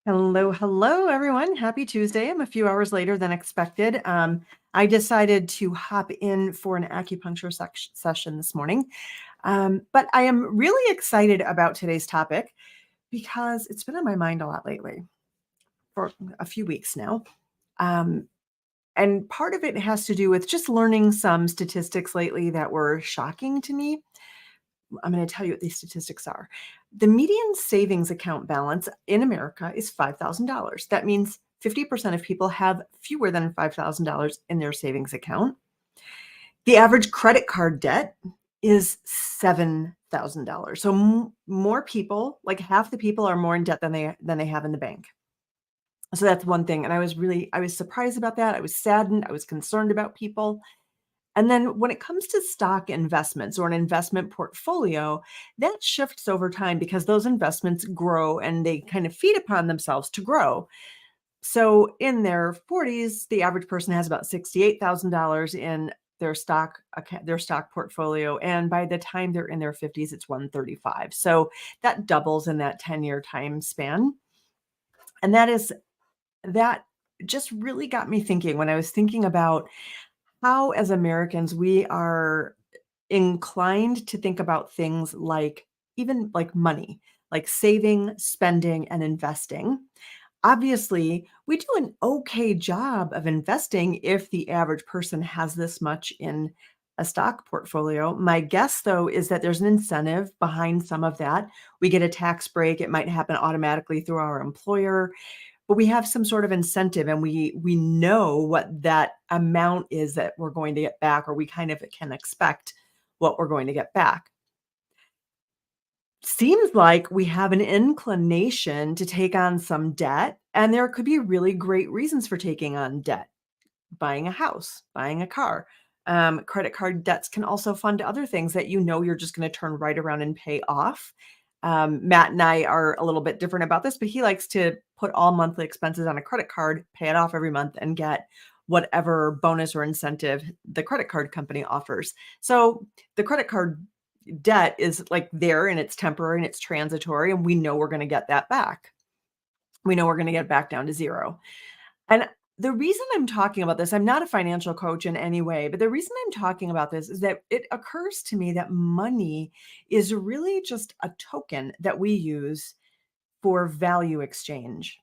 Hello, hello, everyone. Happy Tuesday. I'm a few hours later than expected. I decided to hop in for an acupuncture session this morning. But I am really excited about today's topic because it's been on my mind a lot lately for a few weeks now. Um, and part of it has to do with just learning some statistics lately that were shocking to me. I'm going to tell you what these statistics are. The median savings account balance in America is $5,000. That means 50% of people have fewer than $5,000 in their savings account. The average credit card debt is $7,000. So more people, like half the people, are more in debt than they have in the bank. So that's one thing. And I was surprised about that. I was saddened. I was concerned about people. And then when it comes to stock investments or an investment portfolio, that shifts over time because those investments grow and they kind of feed upon themselves to grow. So in their 40s, the average person has about $68,000 in their stock portfolio, and by the time they're in their 50s, it's 135. So that doubles in that 10-year time span. And that just really got me thinking when I was thinking about how, as Americans, we are inclined to think about things like even like money, like saving, spending, and investing. Obviously, we do an okay job of investing if the average person has this much in a stock portfolio. My guess, though, is that there's an incentive behind some of that. We get a tax break. It might happen automatically through our employer, but we have some sort of incentive and we know what that amount is that we're going to get back, or we kind of can expect what we're going to get back. Seems like we have an inclination to take on some debt, and there could be really great reasons for taking on debt. Buying a house, buying a car. Credit card debts can also fund other things that you know you're just going to turn right around and pay off. Matt and I are a little bit different about this, but he likes to put all monthly expenses on a credit card, pay it off every month, and get whatever bonus or incentive the credit card company offers. So the credit card debt is like there and it's temporary and it's transitory, and we know we're going to get that back. We know we're going to get back down to zero. And the reason I'm talking about this, I'm not a financial coach in any way, but the reason I'm talking about this is that it occurs to me that money is really just a token that we use for value exchange.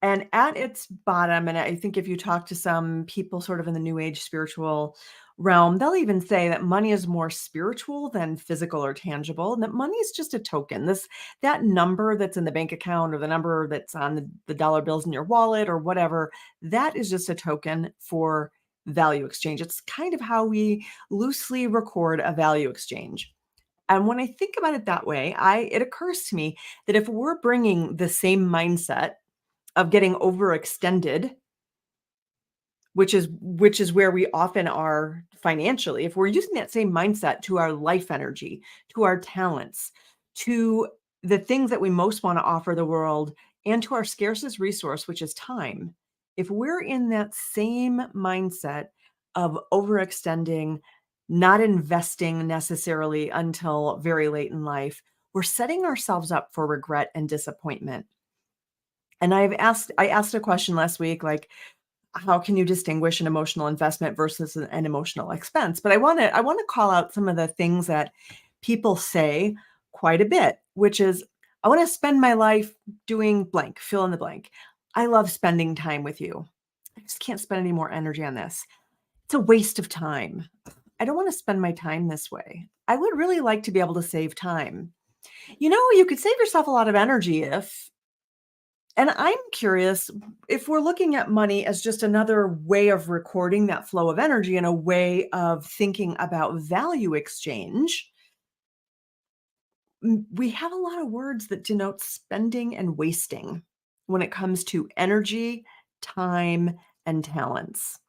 And at its bottom, and I think if you talk to some people sort of in the new age spiritual realm, they'll even say that money is more spiritual than physical or tangible, and that money is just a token. That number that's in the bank account or the number that's on the dollar bills in your wallet or whatever, that is just a token for value exchange. It's kind of how we loosely record a value exchange. And when I think about it that way, it occurs to me that if we're bringing the same mindset of getting overextended, which is where we often are financially. If we're using that same mindset to our life energy, to our talents, to the things that we most want to offer the world, and to our scarcest resource, which is time. If we're in that same mindset of overextending, not investing necessarily until very late in life, we're setting ourselves up for regret and disappointment. And I asked a question last week, like, how can you distinguish an emotional investment versus an emotional expense? But I want to call out some of the things that people say quite a bit, which is, I want to spend my life doing blank, fill in the blank. I love spending time with you. I just can't spend any more energy on this. It's a waste of time. I don't want to spend my time this way. I would really like to be able to save time. You could save yourself a lot of energy if, and I'm curious if we're looking at money as just another way of recording that flow of energy and a way of thinking about value exchange. We have a lot of words that denote spending and wasting when it comes to energy, time, and talents.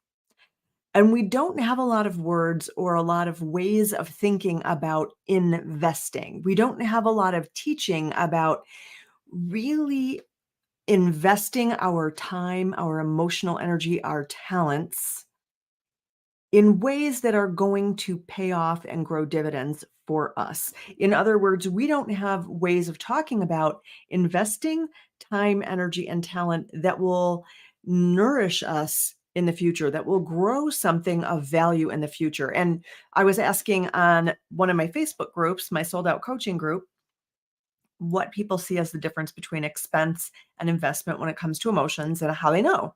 And we don't have a lot of words or a lot of ways of thinking about investing. We don't have a lot of teaching about really investing our time, our emotional energy, our talents in ways that are going to pay off and grow dividends for us. In other words, we don't have ways of talking about investing time, energy, and talent that will nourish us in the future, that will grow something of value in the future. And I was asking on one of my Facebook groups, my sold out coaching group, what people see as the difference between expense and investment when it comes to emotions and how they know.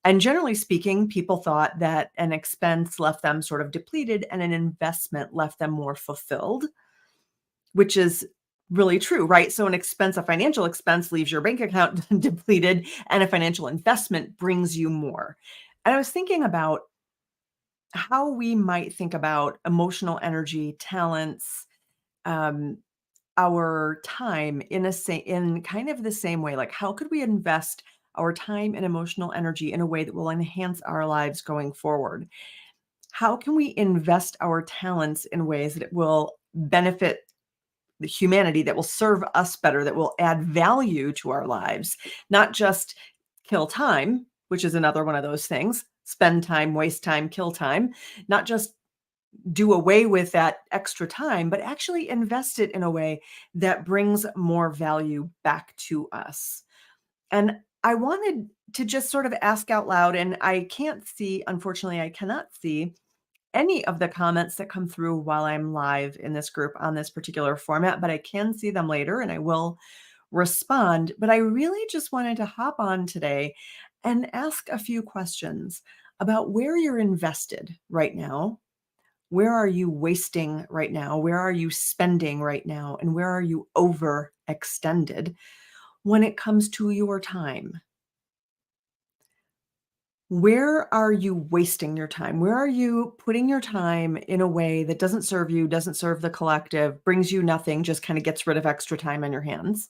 And generally speaking, people thought that an expense left them sort of depleted and an investment left them more fulfilled, which is really true, right? So an expense, a financial expense leaves your bank account depleted, and a financial investment brings you more. And I was thinking about how we might think about emotional energy, talents, um, our time in kind of the same way. Like, how could we invest our time and emotional energy in a way that will enhance our lives going forward? How can we invest our talents in ways that will benefit the humanity, that will serve us better, that will add value to our lives, not just kill time, which is another one of those things, spend time, waste time, kill time, not just do away with that extra time, but actually invest it in a way that brings more value back to us. And I wanted to just sort of ask out loud, and I can't see, unfortunately, I cannot see any of the comments that come through while I'm live in this group on this particular format, but I can see them later and I will respond. But I really just wanted to hop on today and ask a few questions about where you're invested right now. Where are you wasting right now? Where are you spending right now? And where are you overextended when it comes to your time? Where are you wasting your time? Where are you putting your time in a way that doesn't serve you, doesn't serve the collective, brings you nothing, just kind of gets rid of extra time on your hands?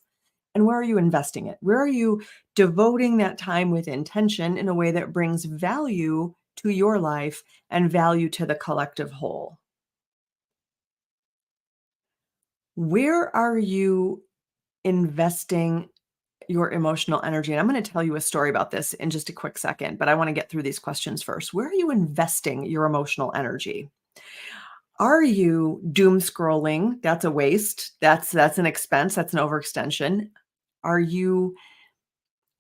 And where are you investing it? Where are you devoting that time with intention in a way that brings value to your life and value to the collective whole? Where are you investing your emotional energy? And I'm going to tell you a story about this in just a quick second, but I want to get through these questions first. Where are you investing your emotional energy? Are you doom scrolling? That's a waste. That's an expense. That's an overextension. Are you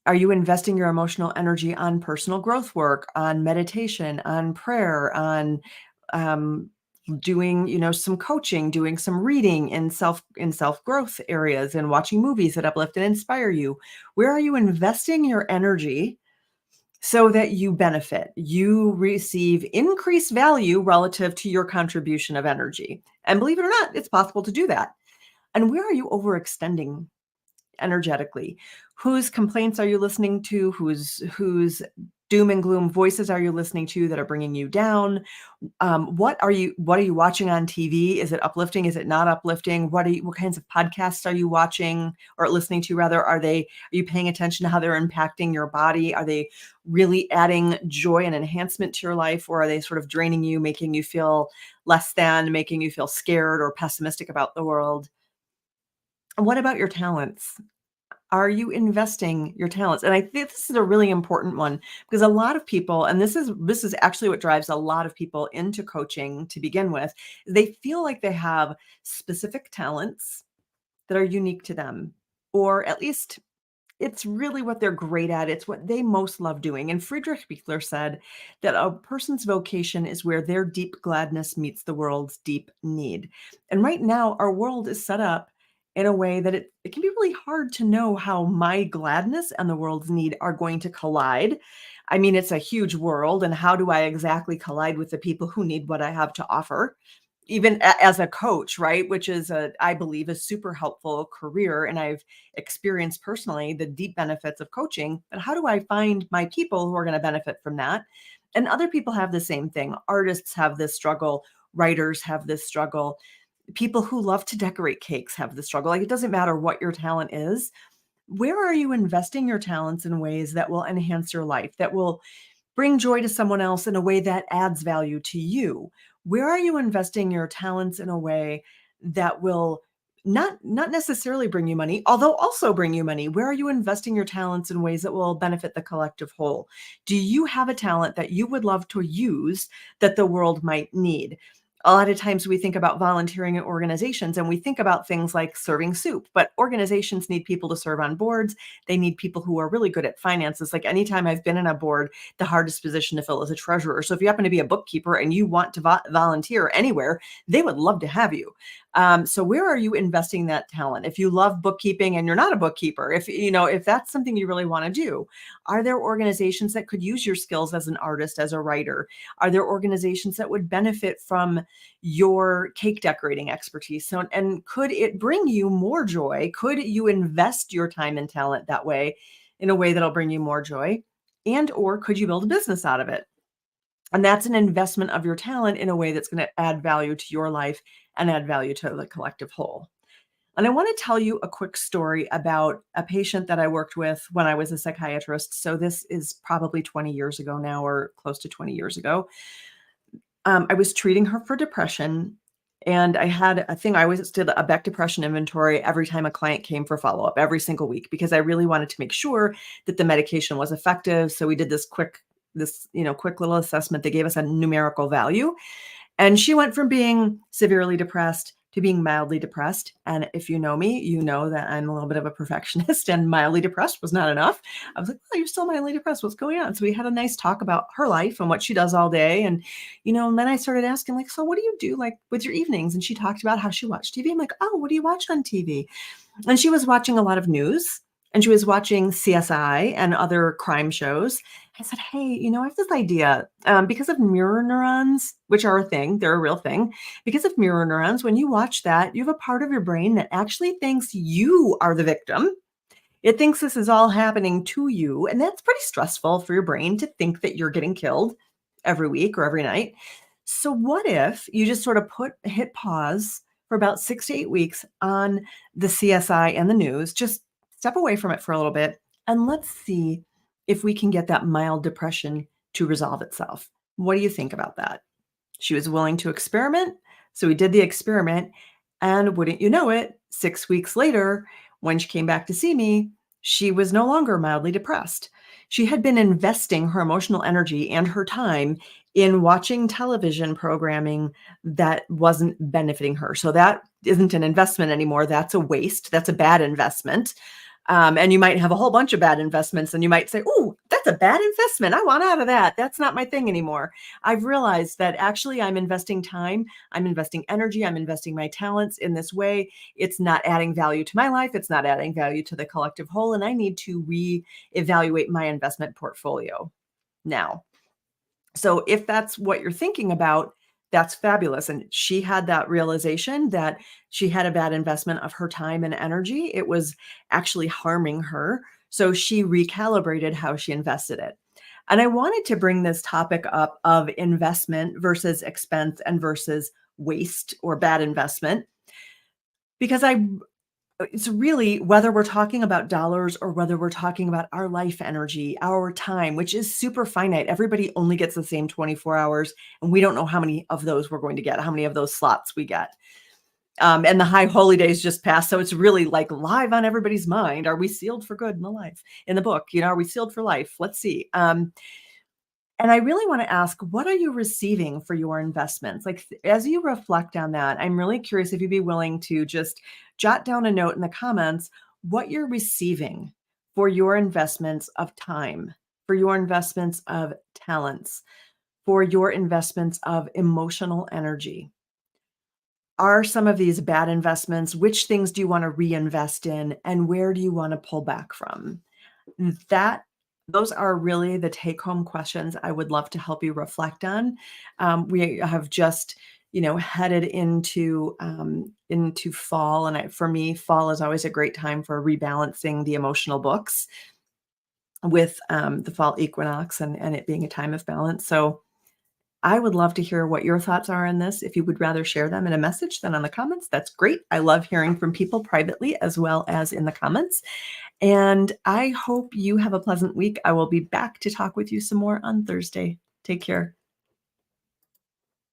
are you investing your emotional energy on personal growth work, on meditation, on prayer, on um, doing, some coaching, doing some reading in self growth areas, and watching movies that uplift and inspire you? Where are you investing your energy so that you benefit? You receive increased value relative to your contribution of energy. And believe it or not, it's possible to do that. And where are you overextending energetically? Whose complaints are you listening to? Whose doom and gloom voices are you listening to that are bringing you down? What are you watching on TV? Is it uplifting? Is it not uplifting? What kinds of podcasts are you watching or listening to rather? Are you paying attention to how they're impacting your body? Are they really adding joy and enhancement to your life, or are they sort of draining you, making you feel less than, making you feel scared or pessimistic about the world? And what about your talents? Are you investing your talents? And I think this is a really important one, because a lot of people, and this is actually what drives a lot of people into coaching to begin with, they feel like they have specific talents that are unique to them, or at least it's really what they're great at. It's what they most love doing. And Friedrich Buechler said that a person's vocation is where their deep gladness meets the world's deep need. And right now, our world is set up in a way that it can be really hard to know how my gladness and the world's need are going to collide. I mean, it's a huge world. And how do I exactly collide with the people who need what I have to offer? Even as a coach, right? Which is I believe, a super helpful career. And I've experienced personally the deep benefits of coaching. But how do I find my people who are going to benefit from that? And other people have the same thing. Artists have this struggle. Writers have this struggle. People who love to decorate cakes have the struggle. Like, it doesn't matter what your talent is. Where are you investing your talents in ways that will enhance your life, that will bring joy to someone else in a way that adds value to you? Where are you investing your talents in a way that will not necessarily bring you money, although also bring you money? Where are you investing your talents in ways that will benefit the collective whole? Do you have a talent that you would love to use that the world might need? A lot of times we think about volunteering in organizations and we think about things like serving soup, but organizations need people to serve on boards. They need people who are really good at finances. Like anytime I've been in a board, the hardest position to fill is a treasurer. So if you happen to be a bookkeeper and you want to volunteer anywhere, they would love to have you. So where are you investing that talent? If you love bookkeeping and you're not a bookkeeper, if that's something you really want to do, are there organizations that could use your skills as an artist, as a writer? Are there organizations that would benefit from your cake decorating expertise? So, and could it bring you more joy? Could you invest your time and talent that way in a way that'll bring you more joy? And or could you build a business out of it? And that's an investment of your talent in a way that's going to add value to your life and add value to the collective whole. And I want to tell you a quick story about a patient that I worked with when I was a psychiatrist. So this is probably 20 years ago now, or close to 20 years ago. I was treating her for depression, and I had a thing. I always did a Beck depression inventory every time a client came for follow-up every single week because I really wanted to make sure that the medication was effective. So we did quick little assessment. They gave us a numerical value, and she went from being severely depressed to being mildly depressed. And if you know me, you know that I'm a little bit of a perfectionist, and mildly depressed was not enough. I was like, "Oh, you're still mildly depressed. What's going on?" So we had a nice talk about her life and what she does all day. And then I started asking, like, "So what do you do like with your evenings?" And she talked about how she watched TV. I'm like, "Oh, what do you watch on TV?" And she was watching a lot of news, and she was watching CSI and other crime shows. I said, "Hey, I have this idea. Because of mirror neurons, which are a thing, they're a real thing. Because of mirror neurons, when you watch that, you have a part of your brain that actually thinks you are the victim. It thinks this is all happening to you, and that's pretty stressful for your brain to think that you're getting killed every week or every night. So what if you just sort of hit pause for about 6 to 8 weeks on the CSI and the news, just step away from it for a little bit, and let's see if we can get that mild depression to resolve itself. What do you think about that?" She was willing to experiment. So we did the experiment. And wouldn't you know it, 6 weeks later, when she came back to see me, she was no longer mildly depressed. She had been investing her emotional energy and her time in watching television programming that wasn't benefiting her. So that isn't an investment anymore. That's a waste. That's a bad investment. And you might have a whole bunch of bad investments, and you might say, "Oh, that's a bad investment. I want out of that. That's not my thing anymore." I've realized that actually I'm investing time, I'm investing energy, I'm investing my talents in this way. It's not adding value to my life. It's not adding value to the collective whole. And I need to reevaluate my investment portfolio now. So if that's what you're thinking about, that's fabulous. And she had that realization that she had a bad investment of her time and energy. It was actually harming her. So she recalibrated how she invested it. And I wanted to bring this topic up of investment versus expense and versus waste or bad investment because it's really whether we're talking about dollars or whether we're talking about our life energy, our time, which is super finite. Everybody only gets the same 24 hours, and we don't know how many of those we're going to get, how many of those slots we get. And the high holy days just passed. So it's really like live on everybody's mind. Are we sealed for good in the life? In the book, are we sealed for life? Let's see. And I really want to ask, what are you receiving for your investments? Like, as you reflect on that, I'm really curious if you'd be willing to just jot down a note in the comments what you're receiving for your investments of time, for your investments of talents, for your investments of emotional energy. Are some of these bad investments? Which things do you want to reinvest in? And where do you want to pull back from? That those are really the take-home questions I would love to help you reflect on. We have just, headed into fall, and for me, fall is always a great time for rebalancing the emotional books with the fall equinox and it being a time of balance. So I would love to hear what your thoughts are on this. If you would rather share them in a message than on the comments, that's great. I love hearing from people privately as well as in the comments. And I hope you have a pleasant week. I will be back to talk with you some more on Thursday. Take care.